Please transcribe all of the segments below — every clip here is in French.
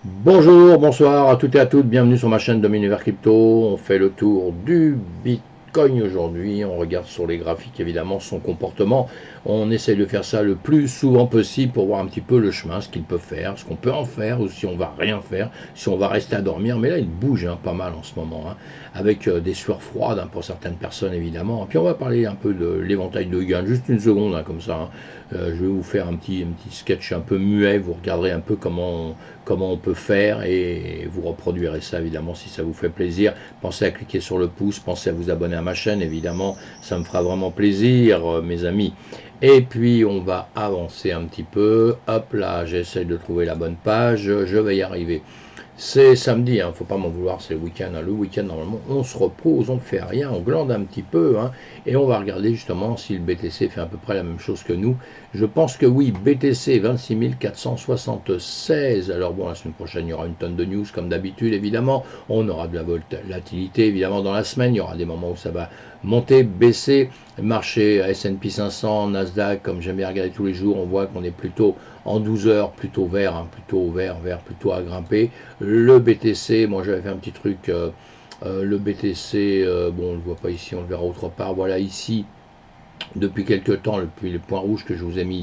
Bonjour, bonsoir à toutes et à toutes, bienvenue sur ma chaîne de l'univers crypto. On fait le tour du Bitcoin aujourd'hui, on regarde sur les graphiques évidemment son comportement. On essaye de faire ça le plus souvent possible pour voir un petit peu le chemin, ce qu'il peut faire, ce qu'on peut en faire ou si on va rien faire, si on va rester à dormir. Mais là il bouge pas mal en ce moment, avec des sueurs froides pour certaines personnes évidemment. Et puis on va parler un peu de l'éventail de gains, juste une seconde comme ça. Je vais vous faire un petit sketch un peu muet, vous regarderez un peu comment on peut faire et vous reproduirez ça évidemment si ça vous fait plaisir. Pensez à cliquer sur le pouce, pensez à vous abonner à ma chaîne évidemment, ça me fera vraiment plaisir mes amis. Et puis on va avancer un petit peu, hop là j'essaie de trouver la bonne page, je vais y arriver. C'est samedi, faut pas m'en vouloir, c'est le week-end. Le week-end, normalement, on se repose, on ne fait rien, on glande un petit peu, et on va regarder justement si le BTC fait à peu près la même chose que nous. Je pense que oui, BTC 26 476. Alors bon, la semaine prochaine, il y aura une tonne de news, comme d'habitude, évidemment. On aura de la volatilité, évidemment, dans la semaine. Il y aura des moments où ça va monter, baisser. Marché S&P 500, Nasdaq, comme j'aime bien regarder tous les jours, on voit qu'on est plutôt en 12 heures, plutôt vert, plutôt vert, plutôt à grimper. Le BTC, moi j'avais fait un petit truc, le BTC, bon on ne le voit pas ici, on le verra autre part, voilà ici, depuis quelques temps, depuis les points rouges que je vous ai mis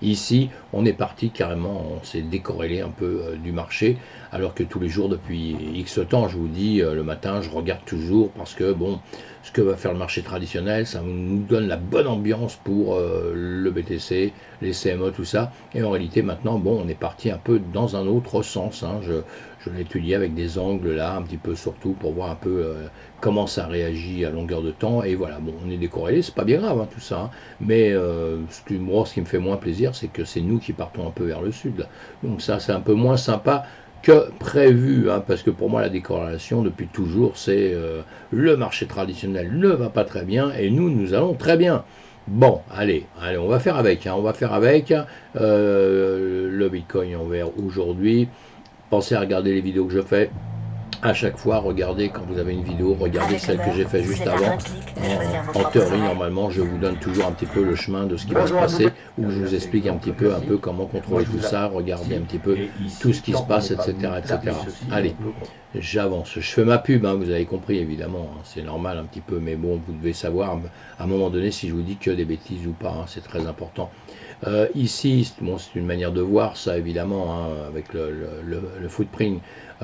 ici, on est parti carrément, on s'est décorrélé un peu du marché, alors que tous les jours depuis X temps, je vous dis, le matin, je regarde toujours parce que bon, ce que va faire le marché traditionnel, ça nous donne la bonne ambiance pour le BTC, les CME, tout ça. Et en réalité, maintenant, bon, on est parti un peu dans un autre sens. Je l'ai étudié avec des angles là, un petit peu surtout pour voir un peu comment ça réagit à longueur de temps. Et voilà, bon, on est décorrélé, c'est pas bien grave tout ça. Mais moi, ce qui me fait moins plaisir, c'est que c'est nous qui partons un peu vers le sud. Là. Donc ça, c'est un peu moins sympa que prévu, parce que pour moi la décorrélation depuis toujours c'est le marché traditionnel ne va pas très bien et nous allons très bien. Bon, allez, on va faire avec, on va faire avec le Bitcoin en vert aujourd'hui. Pensez à regarder les vidéos que je fais. À chaque fois, regardez quand vous avez une vidéo, regardez celle que j'ai fait juste avant. En théorie, normalement, je vous donne toujours un petit peu le chemin de ce qui va se passer, où je vous explique un petit peu comment contrôler tout ça, regardez un petit peu tout ce qui se passe, etc. etc. Allez, j'avance. Je fais ma pub, vous avez compris évidemment, c'est normal un petit peu, mais bon, vous devez savoir à un moment donné si je vous dis que des bêtises ou pas, c'est très important. Ici, bon, c'est une manière de voir ça évidemment, avec le footprint.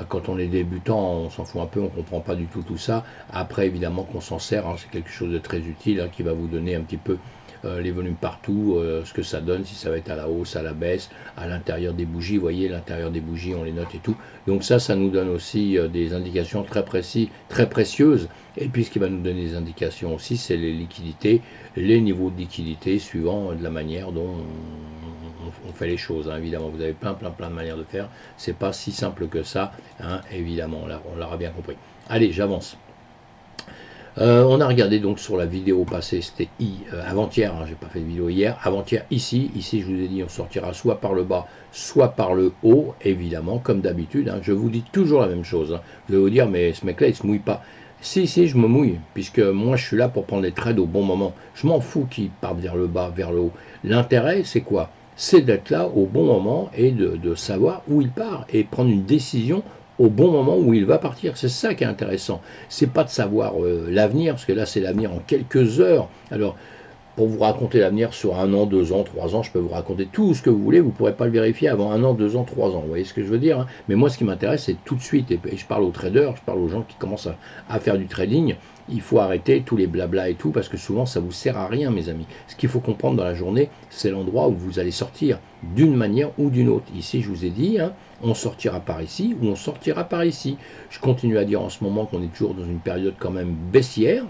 Quand on est débutant, on s'en fout un peu, on ne comprend pas du tout ça. Après, évidemment qu'on s'en sert, c'est quelque chose de très utile qui va vous donner un petit peu les volumes partout, ce que ça donne, si ça va être à la hausse, à la baisse, à l'intérieur des bougies. Vous voyez, l'intérieur des bougies, on les note et tout. Donc ça nous donne aussi des indications très précises, très précieuses. Et puis ce qui va nous donner des indications aussi, c'est les liquidités, les niveaux de liquidité suivant de la manière dont on fait les choses. Évidemment, vous avez plein de manières de faire. C'est pas si simple que ça, évidemment. Là, on l'aura bien compris. Allez, j'avance. On a regardé donc sur la vidéo passée, c'était avant-hier, j'ai pas fait de vidéo hier, avant-hier ici, je vous ai dit on sortira soit par le bas, soit par le haut, évidemment, comme d'habitude, je vous dis toujours la même chose, vous allez vous dire mais ce mec là il se mouille pas, si je me mouille, puisque moi je suis là pour prendre les trades au bon moment, je m'en fous qu'il parte vers le bas, vers le haut, l'intérêt c'est quoi? C'est d'être là au bon moment et de savoir où il part et prendre une décision au bon moment où il va partir. C'est ça qui est intéressant. C'est pas de savoir l'avenir, parce que là c'est l'avenir en quelques heures. Alors pour vous raconter l'avenir sur 1 an, 2 ans, 3 ans, je peux vous raconter tout ce que vous voulez, vous ne pourrez pas le vérifier avant 1 an, 2 ans, 3 ans. Vous voyez ce que je veux dire? Mais moi, ce qui m'intéresse, c'est tout de suite. Et je parle aux traders, je parle aux gens qui commencent à faire du trading. Il faut arrêter tous les blabla et tout, parce que souvent, ça ne vous sert à rien, mes amis. Ce qu'il faut comprendre dans la journée, c'est l'endroit où vous allez sortir d'une manière ou d'une autre. Ici, je vous ai dit, on sortira par ici ou on sortira par ici. Je continue à dire en ce moment qu'on est toujours dans une période quand même baissière.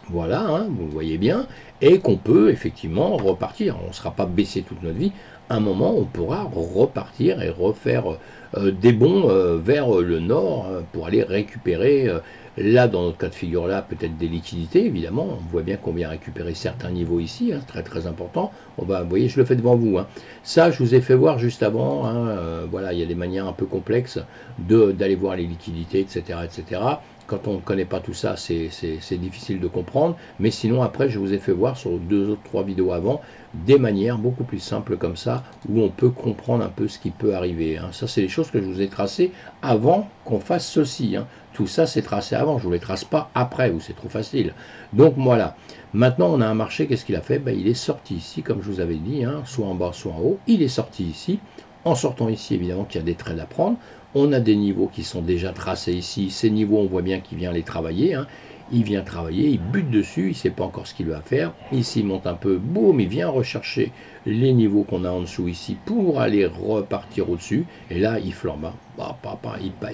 Voilà, vous le voyez bien, et qu'on peut effectivement repartir. On ne sera pas baissé toute notre vie. À un moment, on pourra repartir et refaire des bonds vers le nord pour aller récupérer, là, dans notre cas de figure-là, peut-être des liquidités, évidemment. On voit bien qu'on vient récupérer certains niveaux ici, très très important. Vous voyez, je le fais devant vous. Ça, je vous ai fait voir juste avant. Voilà, il y a des manières un peu complexes d'aller voir les liquidités, etc., etc. quand on ne connaît pas tout ça, c'est difficile de comprendre. Mais sinon, après, je vous ai fait voir sur 2 autres 3 vidéos avant des manières beaucoup plus simples comme ça, où on peut comprendre un peu ce qui peut arriver. Hein. Ça, c'est les choses que je vous ai tracées avant qu'on fasse ceci. Hein. Tout ça, c'est tracé avant. Je ne vous les trace pas après, où c'est trop facile. Donc voilà. Maintenant, on a un marché. Qu'est-ce qu'il a fait? Ben, il est sorti ici, comme je vous avais dit, hein, soit en bas, soit en haut. Il est sorti ici. En sortant ici, évidemment qu'il y a des trades à prendre. On a des niveaux qui sont déjà tracés ici. Ces niveaux, on voit bien qu'il vient les travailler. Hein. Il vient travailler, il bute dessus, il ne sait pas encore ce qu'il va faire. Ici, il monte un peu, boum, il vient rechercher les niveaux qu'on a en dessous ici pour aller repartir au-dessus. Et là, il flambe. Hein.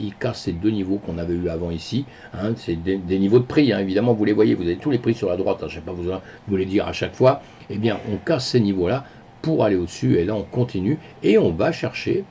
Il casse ces 2 niveaux qu'on avait eu avant ici. Hein. C'est des niveaux de prix, hein. Évidemment, vous les voyez, vous avez tous les prix sur la droite. Hein. Je n'ai pas besoin de vous les dire à chaque fois. Eh bien, on casse ces niveaux-là pour aller au-dessus. Et là, on continue et on va chercher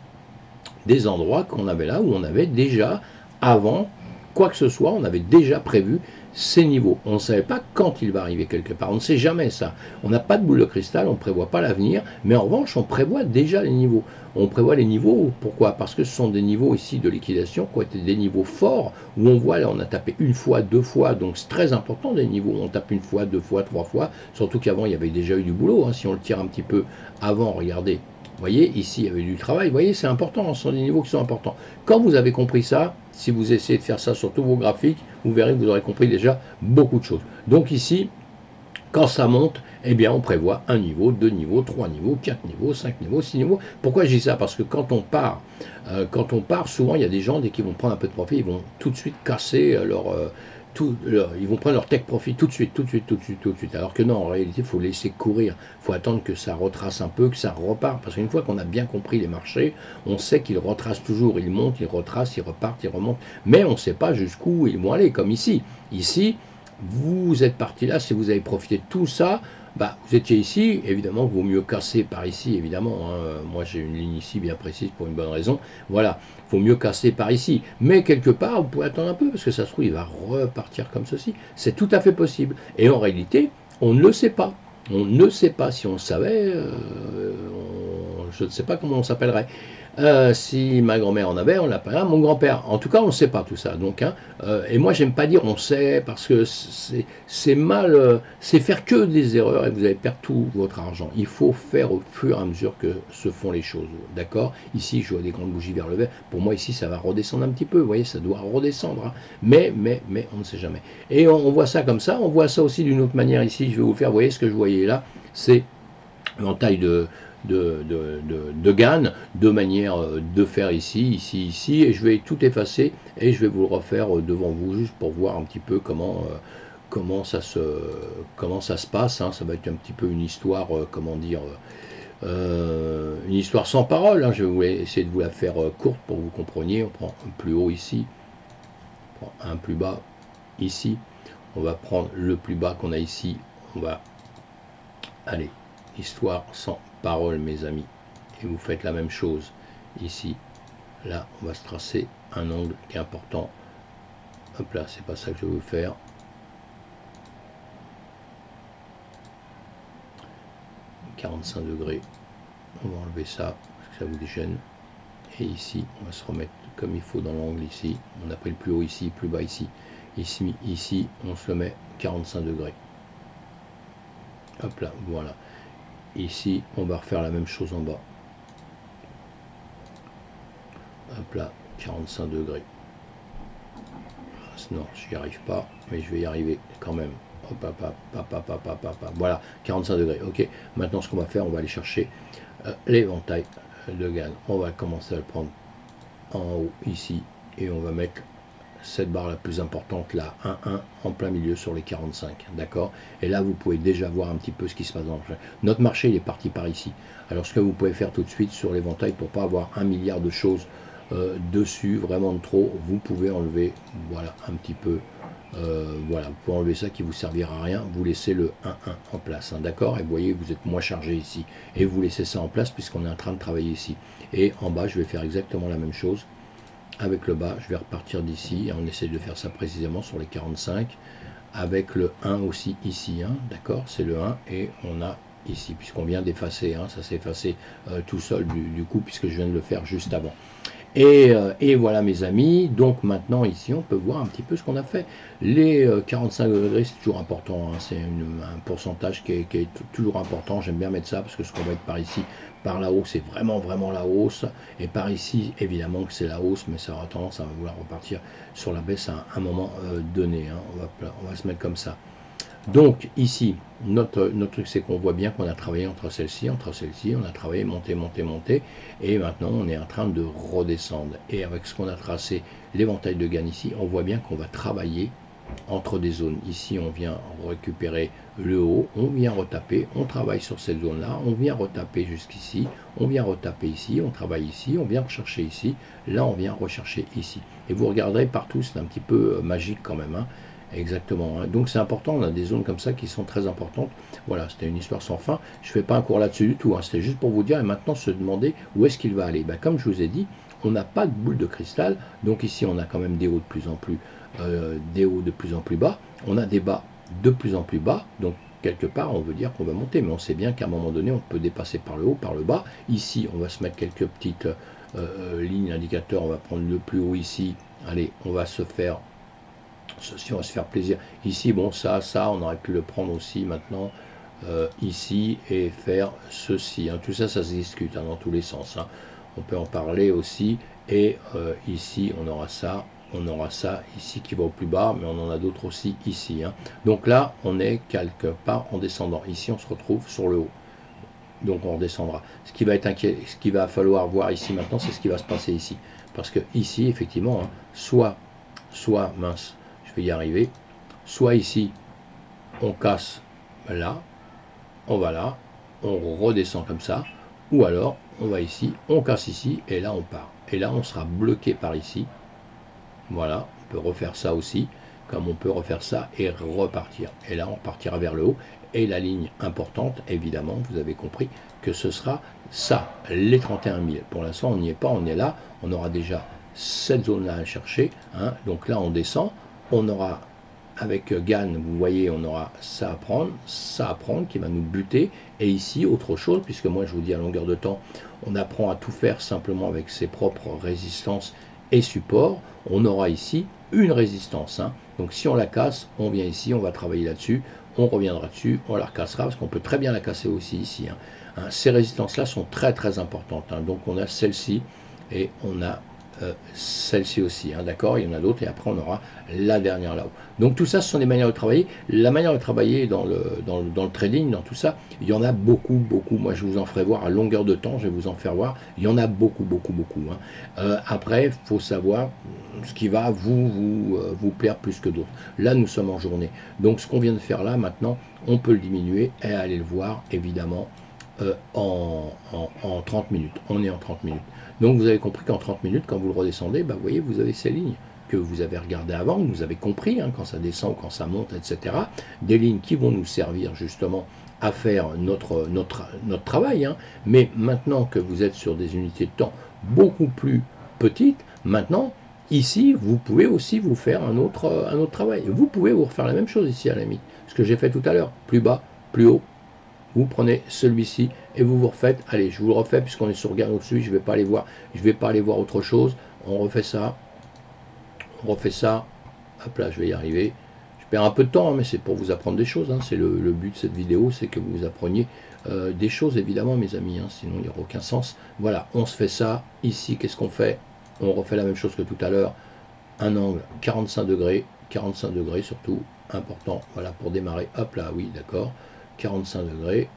des endroits qu'on avait là, où on avait déjà, avant quoi que ce soit, on avait déjà prévu ces niveaux. On ne savait pas quand il va arriver quelque part, on ne sait jamais ça. On n'a pas de boule de cristal, on ne prévoit pas l'avenir, mais en revanche, on prévoit déjà les niveaux. On prévoit les niveaux, pourquoi? Parce que ce sont des niveaux ici de liquidation qui ont été des niveaux forts, où on voit, là, on a tapé 1 fois, 2 fois, donc c'est très important des niveaux, on tape 1 fois, 2 fois, 3 fois, surtout qu'avant, il y avait déjà eu du boulot, hein. Si on le tire un petit peu avant, regardez, vous voyez, ici, il y avait du travail. Vous voyez, c'est important, ce sont des niveaux qui sont importants. Quand vous avez compris ça, si vous essayez de faire ça sur tous vos graphiques, vous verrez que vous aurez compris déjà beaucoup de choses. Donc ici, quand ça monte, eh bien, on prévoit 1 niveau, 2 niveaux, 3 niveaux, 4 niveaux, 5 niveaux, 6 niveaux. Pourquoi je dis ça? Parce que quand on part, souvent, il y a des gens, dès qu'ils vont prendre un peu de profit, ils vont tout de suite casser ils vont prendre leur take profit tout de suite, tout de suite, tout de suite, tout de suite. Alors que non, en réalité, il faut laisser courir. Il faut attendre que ça retrace un peu, que ça repart. Parce qu'une fois qu'on a bien compris les marchés, on sait qu'ils retracent toujours. Ils montent, ils retracent, ils repartent, ils remontent. Mais on ne sait pas jusqu'où ils vont aller, comme ici. Ici, vous êtes parti là, si vous avez profité de tout ça, bah, vous étiez ici, évidemment, il vaut mieux casser par ici, évidemment. Hein. Moi, j'ai une ligne ici bien précise pour une bonne raison. Voilà, il faut mieux casser par ici. Mais quelque part, vous pouvez attendre un peu, parce que ça se trouve, il va repartir comme ceci. C'est tout à fait possible. Et en réalité, on ne le sait pas. On ne sait pas. Si on le savait, je ne sais pas comment on s'appellerait. Si ma grand-mère en avait, on l'appellerait mon grand-père. En tout cas, on ne sait pas tout ça. Donc, hein, et moi, j'aime pas dire on sait, parce que c'est mal, c'est faire que des erreurs et vous allez perdre tout votre argent. Il faut faire au fur et à mesure que se font les choses. D'accord? Ici, je vois des grandes bougies vers le vert. Pour moi, ici, ça va redescendre un petit peu. Vous voyez, ça doit redescendre. Hein. Mais, on ne sait jamais. Et on voit ça comme ça. On voit ça aussi d'une autre manière ici. Je vais vous faire, vous voyez, ce que je voyais là, c'est en taille de GAN, de manière de faire ici, et je vais tout effacer et je vais vous le refaire devant vous juste pour voir un petit peu comment ça se passe. Hein. Ça va être un petit peu une histoire, comment dire, une histoire sans parole. Hein. Je vais essayer de vous la faire courte pour que vous compreniez. On prend un plus haut ici, on prend un plus bas ici, on va prendre le plus bas qu'on a ici, on va aller. Histoire sans parole, mes amis. Et vous faites la même chose ici. Là, on va se tracer un angle qui est important. Hop là, c'est pas ça que je veux faire. « 45 degrés. On va enlever ça, parce que ça vous gêne. Et ici, on va se remettre comme il faut dans l'angle ici. On a pris le plus haut ici, plus bas ici. Ici, on se le met 45 degrés. Hop là, voilà. Ici, on va refaire la même chose en bas. Hop là, 45 degrés. Non, je n'y arrive pas, mais je vais y arriver quand même. Hop. Voilà, 45 degrés. Ok, maintenant ce qu'on va faire, on va aller chercher l'éventail de GAN. On va commencer à le prendre en haut ici, et on va mettre cette barre la plus importante là, 1,1 en plein milieu sur les 45, d'accord? Et là, vous pouvez déjà voir un petit peu ce qui se passe dans le marché. Notre marché, il est parti par ici. Alors, ce que vous pouvez faire tout de suite sur l'éventail, pour pas avoir 1 milliard de choses dessus, vraiment de trop, vous pouvez enlever, voilà, un petit peu, voilà, vous pouvez enlever ça qui vous servira à rien, vous laissez le 1,1 en place, hein, d'accord? Et vous voyez, vous êtes moins chargé ici. Et vous laissez ça en place, puisqu'on est en train de travailler ici. Et en bas, je vais faire exactement la même chose. Avec le bas, je vais repartir d'ici, et on essaie de faire ça précisément sur les 45, avec le 1 aussi ici, hein, d'accord, c'est le 1, et on a ici, puisqu'on vient d'effacer, hein, ça s'est effacé tout seul du coup, puisque je viens de le faire juste avant. Et voilà mes amis, donc maintenant ici on peut voir un petit peu ce qu'on a fait. Les 45 degrés c'est toujours important, hein, c'est un pourcentage qui est toujours important, j'aime bien mettre ça parce que ce qu'on va être par ici, par là-haut c'est vraiment la hausse, et par ici évidemment que c'est la hausse, mais ça aura tendance à vouloir repartir sur la baisse à un moment donné, hein. On va se mettre comme ça. Donc ici, notre truc c'est qu'on voit bien qu'on a travaillé entre celle-ci, on a travaillé monter, et maintenant on est en train de redescendre. Et avec ce qu'on a tracé, l'éventail de Gann ici, on voit bien qu'on va travailler entre des zones. Ici on vient récupérer le haut, on vient retaper, on travaille sur cette zone-là, on vient retaper jusqu'ici, on vient retaper ici, on travaille ici, on vient rechercher ici, là on vient rechercher ici. Et vous regarderez partout, c'est un petit peu magique quand même, hein. Exactement, hein. Donc c'est important, on a des zones comme ça qui sont très importantes. Voilà, c'était une histoire sans fin. Je ne fais pas un cours là-dessus du tout, hein. C'était juste pour vous dire et maintenant se demander où est-ce qu'il va aller. Ben, comme je vous ai dit, on n'a pas de boule de cristal, donc ici on a quand même des hauts de plus en plus, des hauts de plus en plus bas, on a des bas de plus en plus bas, donc quelque part on veut dire qu'on va monter, mais on sait bien qu'à un moment donné on peut dépasser par le haut, par le bas. Ici on va se mettre quelques petites lignes indicateurs, on va prendre le plus haut ici, allez on va se faire ceci, on va se faire plaisir. Ici, bon, ça, on aurait pu le prendre aussi maintenant ici et faire ceci, hein. Tout ça, ça se discute, hein, dans tous les sens, hein. On peut en parler aussi. Et ici, on aura ça ici qui va au plus bas, mais on en a d'autres aussi ici, hein. Donc là, on est quelque part en descendant. Ici, on se retrouve sur le haut. Donc on redescendra. Ce qui va être inquiet, ce qu'il va falloir voir ici maintenant, c'est ce qui va se passer ici. Parce que ici, effectivement, hein, soit mince, je vais y arriver, soit ici, on casse là, on va là, on redescend comme ça, ou alors on va ici, on casse ici, et là on part. Et là on sera bloqué par ici. Voilà, on peut refaire ça aussi, comme on peut refaire ça et repartir. Et là on partira vers le haut, et la ligne importante, évidemment, vous avez compris, que ce sera ça, les 31 000. Pour l'instant on n'y est pas, on est là, on aura déjà cette zone-là à chercher, hein. Donc là on descend, on aura avec Gann, vous voyez, on aura ça à prendre qui va nous buter, et ici autre chose, puisque moi je vous dis à longueur de temps, on apprend à tout faire simplement avec ses propres résistances et supports. On aura ici une résistance, hein. Donc si on la casse, on vient ici, on va travailler là-dessus, on reviendra dessus, on la recassera, parce qu'on peut très bien la casser aussi ici, hein. Ces résistances-là sont très importantes, hein. Donc on a celle-ci, et on a celle-ci aussi, hein, d'accord, il y en a d'autres, et après on aura la dernière là-haut. Donc tout ça, ce sont des manières de travailler. La manière de travailler dans le trading, dans tout ça, il y en a beaucoup. Moi, je vous en ferai voir à longueur de temps, je vais vous en faire voir. Il y en a beaucoup, hein. Après, il faut savoir ce qui va vous plaire plus que d'autres. Là, nous sommes en journée. Donc ce qu'on vient de faire là, maintenant, on peut le diminuer et aller le voir, évidemment, en 30 minutes. On est en 30 minutes. Donc vous avez compris qu'en 30 minutes, quand vous le redescendez, bah, vous voyez, vous avez ces lignes que vous avez regardées avant, vous avez compris, hein, quand ça descend ou quand ça monte, etc. Des lignes qui vont nous servir justement à faire notre travail, hein. Mais maintenant que vous êtes sur des unités de temps beaucoup plus petites, maintenant, ici, vous pouvez aussi vous faire un autre travail. Vous pouvez vous refaire la même chose ici à la limite. Ce que j'ai fait tout à l'heure, plus bas, plus haut. Vous prenez celui-ci et vous refaites. Allez, je vous le refais puisqu'on est sur Gann au-dessus. Je ne vais pas aller voir autre chose. On refait ça. Hop là, je vais y arriver. Je perds un peu de temps, hein, mais c'est pour vous apprendre des choses, hein. C'est le but de cette vidéo, c'est que vous appreniez des choses, évidemment, mes amis, hein. Sinon, il n'y aura aucun sens. Voilà, on se fait ça. Ici, qu'est-ce qu'on fait? On refait la même chose que tout à l'heure. Un angle 45 degrés surtout, important. Voilà, pour démarrer. Hop là, oui, d'accord. 45 degrés,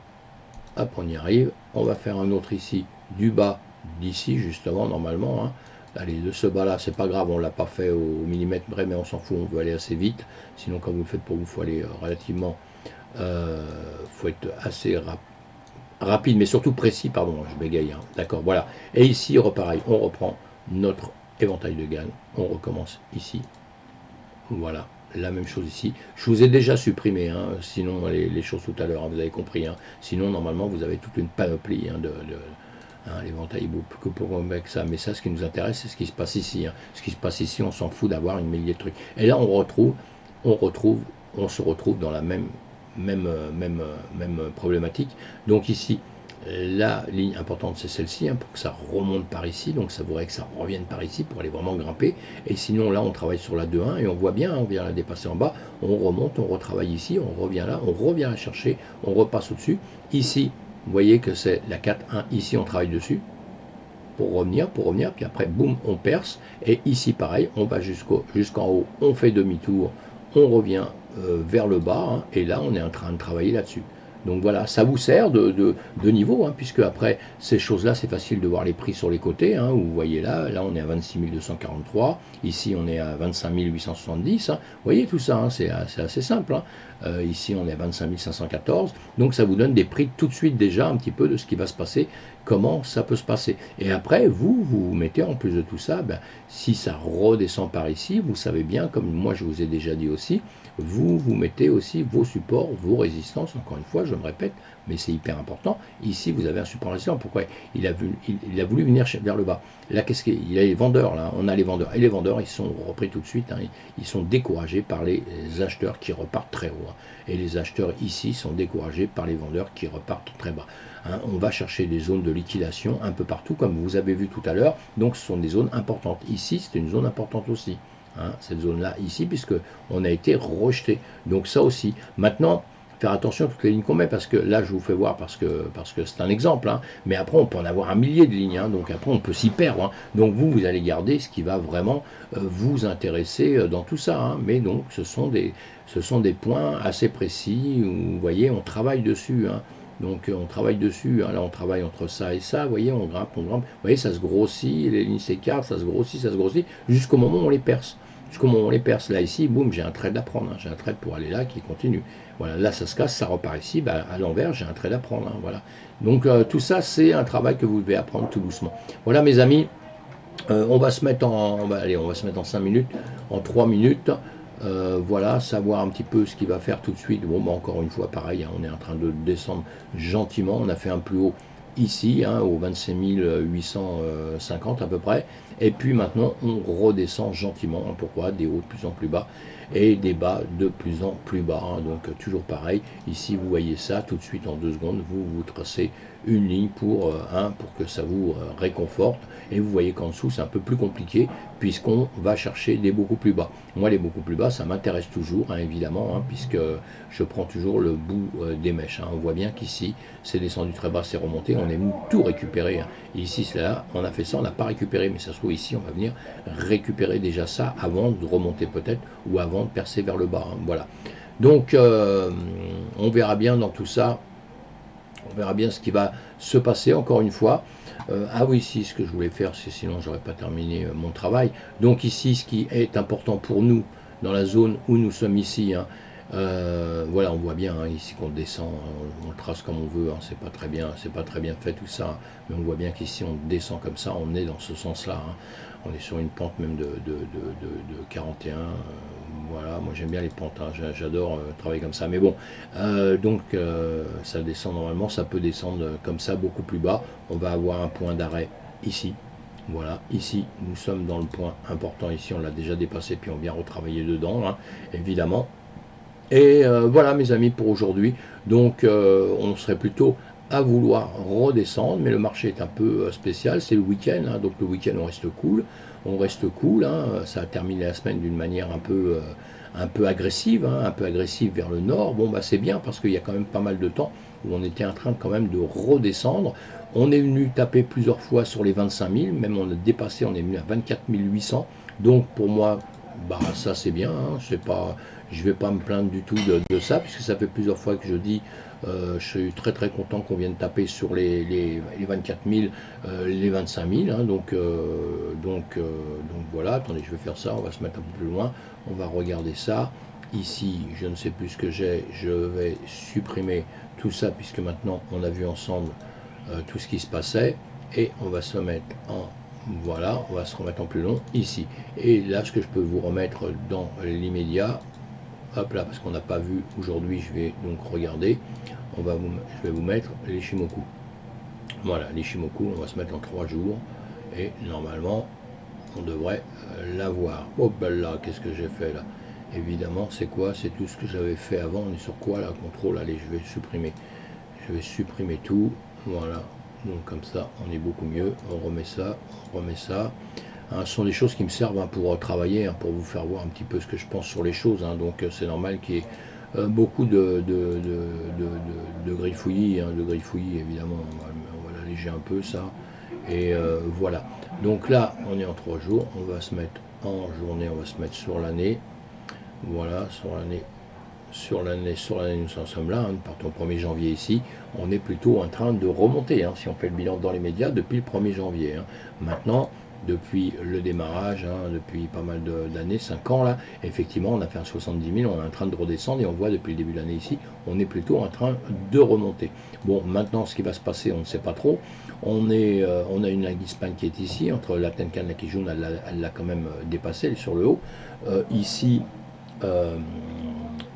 hop, on y arrive. On va faire un autre ici, du bas d'ici, justement, normalement, hein. Allez, de ce bas là, c'est pas grave, on l'a pas fait au millimètre près, mais on s'en fout, on veut aller assez vite. Sinon, quand vous le faites pour vous, il faut aller relativement, faut être assez rapide, mais surtout précis, pardon, je bégaye, hein. D'accord, voilà. Et ici, repareil, on reprend notre éventail de Gann, on recommence ici, voilà. La même chose ici. Je vous ai déjà supprimé, hein, sinon les choses tout à l'heure, hein, vous avez compris, hein. Sinon, normalement, vous avez toute une panoplie, hein, hein, l'éventail est beaucoup que pour avec ça. Mais ça, ce qui nous intéresse, c'est ce qui se passe ici, hein. Ce qui se passe ici, on s'en fout d'avoir une millier de trucs. Et là, on se retrouve dans la même problématique. Donc ici, La ligne importante, c'est celle-ci, hein, pour que ça remonte par ici. Donc ça voudrait que ça revienne par ici pour aller vraiment grimper. Et sinon, là, on travaille sur la 2-1 et on voit bien, hein, on vient la dépasser en bas. On remonte, on retravaille ici, on revient là, on revient la chercher, on repasse au-dessus. Ici, vous voyez que c'est la 4-1. Ici, on travaille dessus pour revenir, puis après, boum, on perce. Et ici, pareil, on va jusqu'en haut, on fait demi-tour, on revient vers le bas, hein, et là, on est en train de travailler là-dessus. Donc voilà, ça vous sert de niveau, hein, puisque après ces choses-là, c'est facile de voir les prix sur les côtés. Hein, vous voyez là on est à 26 243, ici on est à 25 870. Hein, vous voyez tout ça, hein, c'est assez simple. Hein. Ici on est à 25 514, donc ça vous donne des prix tout de suite déjà un petit peu de ce qui va se passer, comment ça peut se passer. Et après, vous mettez en plus de tout ça, ben, si ça redescend par ici, vous savez bien, comme moi je vous ai déjà dit aussi, vous mettez aussi vos supports, vos résistances, encore une fois, je me répète, mais c'est hyper important. Ici, vous avez un support résistant. Pourquoi il a voulu venir vers le bas. Là, il y a les vendeurs, là, on a les vendeurs. Et les vendeurs, ils sont repris tout de suite, hein, ils sont découragés par les acheteurs qui repartent très haut. Hein. Et les acheteurs ici sont découragés par les vendeurs qui repartent très bas. Hein, on va chercher des zones de liquidation un peu partout, comme vous avez vu tout à l'heure. Donc, ce sont des zones importantes. Ici, c'est une zone importante aussi. Hein, cette zone-là ici, puisque on a été rejeté. Donc ça aussi. Maintenant, faire attention à toutes les lignes qu'on met, parce que là, je vous fais voir, parce que c'est un exemple, hein, mais après, on peut en avoir un millier de lignes, hein, donc après, on peut s'y perdre. Hein. Donc vous allez garder ce qui va vraiment vous intéresser dans tout ça. Hein, mais donc, ce sont des points assez précis, où, vous voyez, on travaille dessus. Hein. Donc on travaille dessus, hein. Là on travaille entre ça et ça, vous voyez, on grimpe, vous voyez, ça se grossit, les lignes s'écartent, ça se grossit, jusqu'au moment où on les perce. Jusqu'au moment où on les perce. Là ici, boum, j'ai un trade à prendre, hein. J'ai un trade pour aller là qui continue. Voilà, là ça se casse, ça repart ici, bah, à l'envers, j'ai un trade à prendre. Hein. Voilà. Donc tout ça, c'est un travail que vous devez apprendre tout doucement. Voilà mes amis, on va se mettre en 5 minutes, en 3 minutes. Voilà, savoir un petit peu ce qu'il va faire tout de suite. Bon, bah, encore une fois, pareil, hein, on est en train de descendre gentiment. On a fait un plus haut ici, hein, au 27 850 à peu près. Et puis maintenant, on redescend gentiment. Hein, pourquoi? Des hauts de plus en plus bas et des bas de plus en plus bas. Hein, donc toujours pareil. Ici, vous voyez ça tout de suite en 2 secondes. Vous tracez une ligne pour que ça vous réconforte. Et vous voyez qu'en dessous, c'est un peu plus compliqué puisqu'on va chercher des beaucoup plus bas. Moi, les beaucoup plus bas, ça m'intéresse toujours, hein, évidemment, hein, puisque je prends toujours le bout des mèches. Hein. On voit bien qu'ici, c'est descendu très bas, c'est remonté. On est tout récupéré. Hein. Ici, c'est là, on a fait ça, on n'a pas récupéré, mais ça se trouve ici, on va venir récupérer déjà ça avant de remonter peut-être ou avant de percer vers le bas. Hein. Voilà. Donc, on verra bien dans tout ça. On verra bien ce qui va se passer, encore une fois. Ah oui, ici, ce que je voulais faire, c'est sinon j'aurais pas terminé mon travail. Donc ici, ce qui est important pour nous, dans la zone où nous sommes ici, hein, voilà, on voit bien hein, ici qu'on descend, on le trace comme on veut, hein, c'est pas très bien fait tout ça, hein, mais on voit bien qu'ici on descend comme ça, on est dans ce sens-là. Hein. On est sur une pente même de 41. Voilà, moi j'aime bien les pentes, hein, j'adore travailler comme ça. Mais bon, donc ça descend normalement, ça peut descendre comme ça beaucoup plus bas. On va avoir un point d'arrêt ici. Voilà, ici nous sommes dans le point important. Ici on l'a déjà dépassé, puis on vient retravailler dedans, hein, évidemment. Et voilà mes amis pour aujourd'hui. Donc on serait plutôt à vouloir redescendre, mais le marché est un peu spécial, c'est le week-end, hein, donc le week-end on reste cool, hein, ça a terminé la semaine d'une manière un peu agressive, hein, un peu agressive vers le nord. Bon bah c'est bien parce qu'il y a quand même pas mal de temps où on était en train quand même de redescendre. On est venu taper plusieurs fois sur les 25 000, même on a dépassé, on est venu à 24 800, donc pour moi bah ça c'est bien, hein, c'est pas, je vais pas me plaindre du tout de ça, puisque ça fait plusieurs fois que je dis, je suis très très content qu'on vienne taper sur les 24 000, les 25 000, hein, donc voilà, attendez, je vais faire ça, on va se mettre un peu plus loin, on va regarder ça, ici, je ne sais plus ce que j'ai, je vais supprimer tout ça, puisque maintenant on a vu ensemble tout ce qui se passait, et on va se mettre en voilà, on va se remettre en plus long ici. Et là, ce que je peux vous remettre dans l'immédiat, hop là, parce qu'on n'a pas vu aujourd'hui, je vais donc regarder, je vais vous mettre les Shimoku. Voilà, les Shimoku, on va se mettre en 3 jours, et normalement, on devrait l'avoir. Oh ben là, qu'est-ce que j'ai fait là? Évidemment, c'est quoi? C'est tout ce que j'avais fait avant. On est sur quoi là? Contrôle, allez, je vais supprimer tout. Voilà, donc comme ça, on est beaucoup mieux. On remet ça, on remet ça. Hein, ce sont des choses qui me servent hein, pour travailler, hein, pour vous faire voir un petit peu ce que je pense sur les choses. Hein. Donc c'est normal qu'il y ait beaucoup de griffouillis, hein, de griffouillis évidemment. On va l'alléger un peu ça. Et voilà. Donc là, on est en 3 jours. On va se mettre en journée, on va se mettre sur l'année. Voilà, sur l'année, nous en sommes là, hein, nous partons au 1er janvier ici, on est plutôt en train de remonter, hein, si on fait le bilan dans les médias, depuis le 1er janvier. Hein. Maintenant, depuis le démarrage, hein, depuis pas mal d'années, 5 ans là, effectivement, on a fait un 70 000, on est en train de redescendre et on voit depuis le début de l'année ici, on est plutôt en train de remonter. Bon, maintenant, ce qui va se passer, on ne sait pas trop. On a une lague Span qui est ici, entre la Tenkan et la Kijun, elle l'a quand même dépassé, elle est sur le haut. Ici,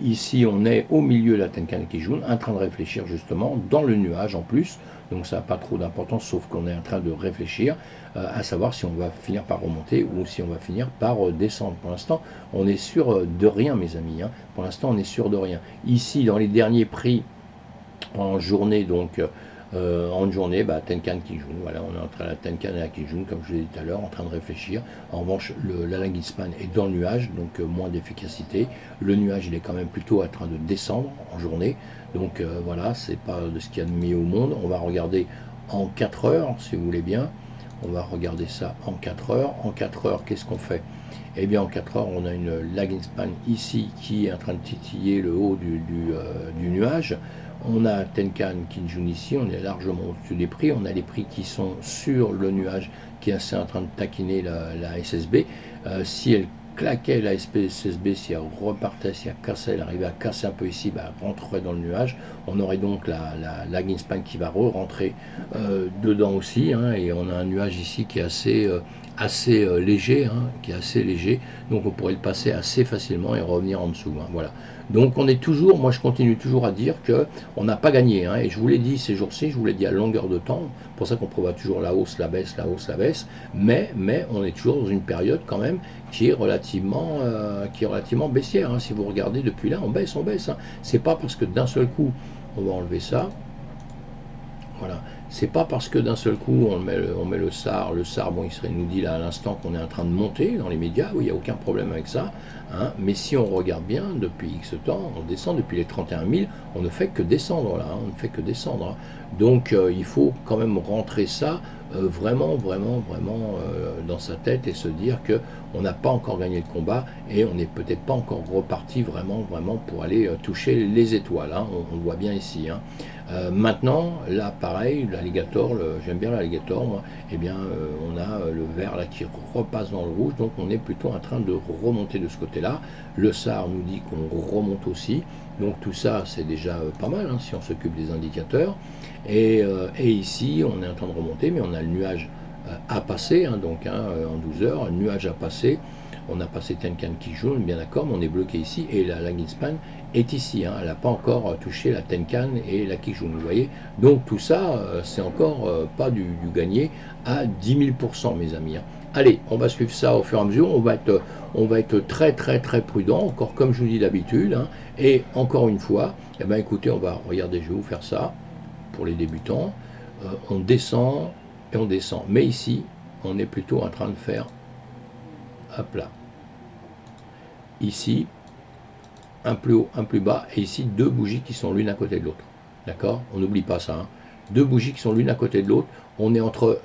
ici, on est au milieu de la Tenkan Kijun, en train de réfléchir justement dans le nuage en plus. Donc ça n'a pas trop d'importance, sauf qu'on est en train de réfléchir à savoir si on va finir par remonter ou si on va finir par descendre. Pour l'instant, on est sûr de rien, mes amis. Hein. Pour l'instant, on est sûr de rien. Ici, dans les derniers prix en journée, donc en journée, Tenkan Kijun, voilà, on est entre la Tenkan et la Kijun, comme je l'ai dit tout à l'heure, en train de réfléchir. En revanche, la lague Span est dans le nuage, donc moins d'efficacité. Le nuage, il est quand même plutôt en train de descendre en journée, donc voilà, c'est pas de ce qu'il y a de mieux au monde. On va regarder en 4 heures, si vous voulez bien. On va regarder ça en 4 heures. En 4 heures, qu'est-ce qu'on fait? Eh bien, en 4 heures, on a une lag span ici qui est en train de titiller le haut du nuage. On a Tenkan Kijun ici, on est largement au-dessus des prix. On a les prix qui sont sur le nuage qui est assez en train de taquiner la SSB. Si elle claquait la SSB, si elle repartait, si elle cassait, elle arrivait à casser un peu ici, elle rentrerait dans le nuage. On aurait donc la lag span qui va rentrer dedans aussi. Hein, et on a un nuage ici qui est assez léger, hein, qui est assez léger, donc on pourrait le passer assez facilement et revenir en dessous. Hein, voilà. Donc on est toujours, moi je continue toujours à dire que on n'a pas gagné, hein, et je vous l'ai dit ces jours-ci, je vous l'ai dit à longueur de temps, pour ça qu'on prévoit toujours la hausse, la baisse, la hausse, la baisse, mais on est toujours dans une période quand même qui est relativement baissière. Hein. Si vous regardez depuis là, on baisse. Hein. C'est pas parce que d'un seul coup, on va enlever ça. Voilà. C'est pas parce que d'un seul coup on met le SAR, bon, il nous dit là à l'instant qu'on est en train de monter dans les médias, oui, il n'y a aucun problème avec ça, hein, mais si on regarde bien, depuis X temps, on descend depuis les 31 000, on ne fait que descendre là, hein, on ne fait que descendre. Hein. Donc il faut quand même rentrer ça vraiment dans sa tête et se dire que on n'a pas encore gagné le combat et on n'est peut-être pas encore reparti vraiment pour aller toucher les étoiles. Hein, on le voit bien ici. Hein. Maintenant, là, pareil, l'alligator, j'aime bien l'alligator, moi, eh bien, on a le vert là qui repasse dans le rouge, donc on est plutôt en train de remonter de ce côté-là. Le SAR nous dit qu'on remonte aussi, donc tout ça, c'est déjà pas mal, hein, si on s'occupe des indicateurs. Et ici, on est en train de remonter, mais on a le nuage à passer, hein, donc hein, en 12 heures, le nuage à passer. On a passé Tenkan Kijun, bien d'accord, mais on est bloqué ici, et la lag span est ici, hein, elle n'a pas encore touché la Tenkan et la Kijun, vous voyez. Donc tout ça, c'est encore pas du gagné à 10 000%, mes amis. Hein. Allez, on va suivre ça au fur et à mesure, on va être très prudent, encore comme je vous dis d'habitude, hein, et encore une fois, eh ben, écoutez, on va, regardez, je vais vous faire ça, pour les débutants, on descend, et on descend, mais ici, on est plutôt en train de faire, hop là, ici, un plus haut, un plus bas, et ici deux bougies qui sont l'une à côté de l'autre. D'accord? On n'oublie pas ça. Hein. Deux bougies qui sont l'une à côté de l'autre. On est entre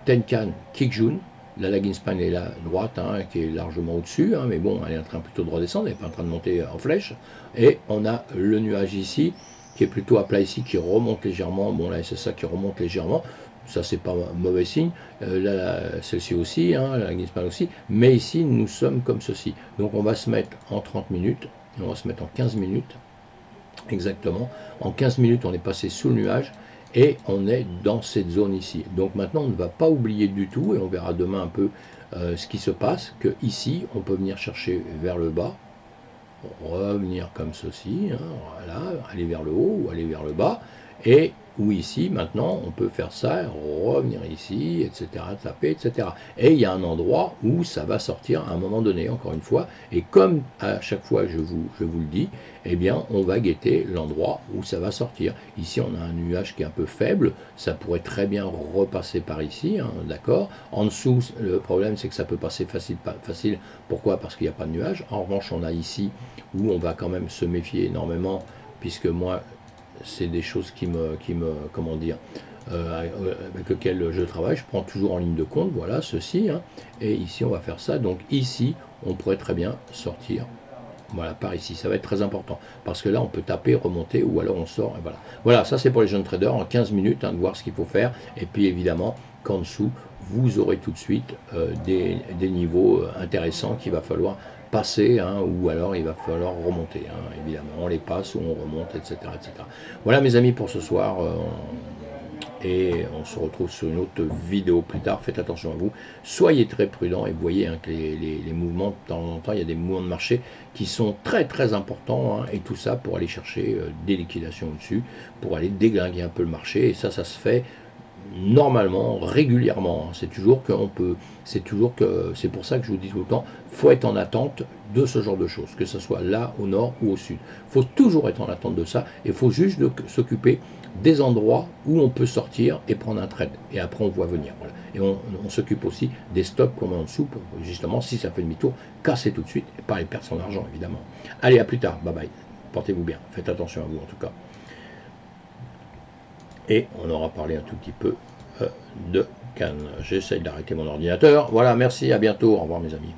Tenkan, Kijun, la lag span est là droite, hein, qui est largement au-dessus, hein, mais bon, elle est en train plutôt de redescendre, elle n'est pas en train de monter en flèche. Et on a le nuage ici, qui est plutôt à plat ici, qui remonte légèrement. Bon, là, c'est ça qui remonte légèrement. Ça, c'est pas mauvais signe. Là, celle-ci aussi, hein, la lag span aussi. Mais ici, nous sommes comme ceci. Donc, on va se mettre en 30 minutes. On va se mettre en 15 minutes, exactement. En 15 minutes, on est passé sous le nuage et on est dans cette zone ici. Donc maintenant, on ne va pas oublier du tout, et on verra demain un peu ce qui se passe, que ici, on peut venir chercher vers le bas, revenir comme ceci, hein, voilà, aller vers le haut ou aller vers le bas, et ou ici, maintenant, on peut faire ça, revenir ici, etc., taper, etc. Et il y a un endroit où ça va sortir à un moment donné, encore une fois, et comme à chaque fois je vous le dis, eh bien, on va guetter l'endroit où ça va sortir. Ici, on a un nuage qui est un peu faible, ça pourrait très bien repasser par ici, hein, d'accord. En dessous, le problème, c'est que ça peut passer facile. Pourquoi? Parce qu'il n'y a pas de nuage. En revanche, on a ici où on va quand même se méfier énormément, puisque moi, c'est des choses comment dire, avec lesquelles je travaille. Je prends toujours en ligne de compte, voilà, ceci, hein, et ici on va faire ça. Donc ici, on pourrait très bien sortir, voilà, par ici. Ça va être très important, parce que là, on peut taper, remonter, ou alors on sort, et voilà. Voilà, ça c'est pour les jeunes traders, en 15 minutes, hein, de voir ce qu'il faut faire, et puis évidemment, qu'en dessous, vous aurez tout de suite des niveaux intéressants qu'il va falloir passer, hein, ou alors il va falloir remonter, hein, évidemment, on les passe ou on remonte, etc., etc. Voilà mes amis pour ce soir, et on se retrouve sur une autre vidéo plus tard. Faites attention à vous, soyez très prudents, et vous voyez, hein, que les mouvements, de temps en temps, il y a des mouvements de marché qui sont très très importants, hein, et tout ça pour aller chercher des liquidations au-dessus, pour aller déglinguer un peu le marché, et ça se fait normalement, régulièrement. C'est toujours qu'on peut, c'est pour ça que je vous dis tout le temps, faut être en attente de ce genre de choses, que ce soit là, au nord ou au sud. Il faut toujours être en attente de ça, et il faut juste s'occuper des endroits où on peut sortir et prendre un trade. Et après, on voit venir. Voilà. Et on s'occupe aussi des stops qu'on met en dessous, pour justement, si ça fait demi-tour, casser tout de suite, et pas les perdre son argent, évidemment. Allez, à plus tard. Bye bye. Portez-vous bien. Faites attention à vous, en tout cas. Et on aura parlé un tout petit peu de Cannes. J'essaye d'arrêter mon ordinateur. Voilà, merci, à bientôt. Au revoir mes amis.